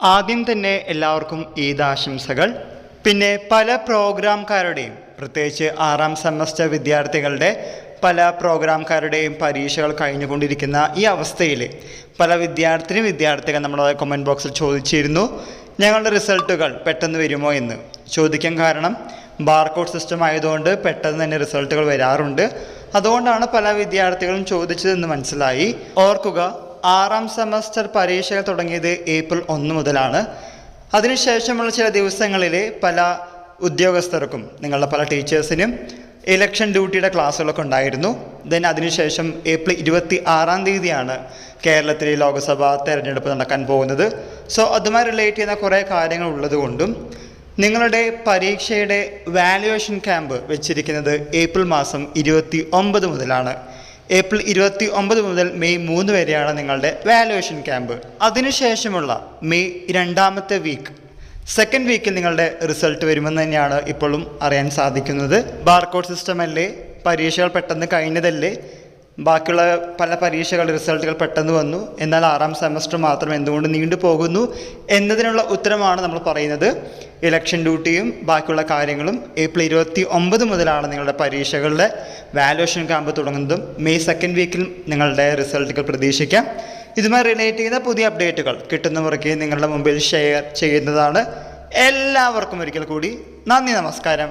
ആദ്യം തന്നെ എല്ലാവർക്കും ഈദ് ആശംസകൾ. പിന്നെ പല പ്രോഗ്രാംകാരുടെയും പ്രത്യേകിച്ച് 6ാം സെമസ്റ്റർ വിദ്യാർത്ഥികളുടെ പല പ്രോഗ്രാംകാരുടെയും പരീക്ഷകൾ കഴിഞ്ഞുകൊണ്ടിരിക്കുന്ന ഈ അവസ്ഥയിൽ പല വിദ്യാർത്ഥികൾ നമ്മുടെ കമൻറ്റ് ബോക്സിൽ ചോദിച്ചിരുന്നു ഞങ്ങളുടെ റിസൾട്ടുകൾ പെട്ടെന്ന് വരുമോ എന്ന്. ചോദിക്കാൻ കാരണം ബാർകോഡ് സിസ്റ്റം ആയതുകൊണ്ട് പെട്ടെന്ന് തന്നെ റിസൾട്ടുകൾ വരാറുണ്ട്. അതുകൊണ്ടാണ് പല വിദ്യാർത്ഥികളും ചോദിച്ചതെന്ന് മനസ്സിലായി. ഓർക്കുക, 6ാം സെമസ്റ്റർ പരീക്ഷകൾ തുടങ്ങിയത് ഏപ്രിൽ 1 മുതലാണ്. അതിനുശേഷമുള്ള ചില ദിവസങ്ങളിൽ പല ഉദ്യോഗസ്ഥർക്കും നിങ്ങളുടെ പല ടീച്ചേഴ്സിനും ഇലക്ഷൻ ഡ്യൂട്ടിയുടെ ക്ലാസ്സുകളൊക്കെ ഉണ്ടായിരുന്നു. അതിനുശേഷം ഏപ്രിൽ 26-ാം തീയതിയാണ് കേരളത്തിലെ ലോക്സഭാ തെരഞ്ഞെടുപ്പ് നടക്കാൻ പോകുന്നത്. സോ അതുമായി റിലേറ്റ് ചെയ്യുന്ന കുറേ കാര്യങ്ങൾ ഉള്ളതുകൊണ്ടും നിങ്ങളുടെ പരീക്ഷയുടെ വാല്യുവേഷൻ ക്യാമ്പ് വെച്ചിരിക്കുന്നത് ഏപ്രിൽ മാസം 29 മുതലാണ്. ഏപ്രിൽ 29 മുതൽ മെയ് 3 വരെയാണ് നിങ്ങളുടെ വാല്യുവേഷൻ ക്യാമ്പ്. അതിനുശേഷമുള്ള മെയ് 2ാമത്തെ വീക്ക്, സെക്കൻഡ് വീക്കിൽ നിങ്ങളുടെ റിസൾട്ട് വരുമെന്ന് തന്നെയാണ് ഇപ്പോഴും അറിയാൻ സാധിക്കുന്നത്. ബാർകോഡ് സിസ്റ്റം അല്ലേ, പരീക്ഷകൾ പെട്ടെന്ന് കഴിഞ്ഞതല്ലേ, ബാക്കിയുള്ള പല പരീക്ഷകളുടെ റിസൾട്ടുകൾ പെട്ടെന്ന് വന്നു, എന്നാൽ 6ാം സെമസ്റ്റർ മാത്രം എന്തുകൊണ്ട് നീണ്ടു പോകുന്നു എന്നതിനുള്ള ഉത്തരമാണ് നമ്മൾ പറയുന്നത്. ഇലക്ഷൻ ഡ്യൂട്ടിയും ബാക്കിയുള്ള കാര്യങ്ങളും ഏപ്രിൽ 29 മുതലാണ് നിങ്ങളുടെ പരീക്ഷകളുടെ വാല്യുവേഷൻ ക്യാമ്പ് തുടങ്ങുന്നതും. മെയ് സെക്കൻഡ് വീക്കിൽ നിങ്ങളുടെ റിസൾട്ടുകൾ പ്രതീക്ഷിക്കാം. ഇതുമായി റിലേറ്റ് ചെയ്യുന്ന പുതിയ അപ്ഡേറ്റുകൾ കിട്ടുന്നവർക്ക് നിങ്ങളുടെ മുമ്പിൽ ഷെയർ ചെയ്യുന്നതാണ്. എല്ലാവർക്കും ഒരിക്കൽ കൂടി നന്ദി, നമസ്കാരം.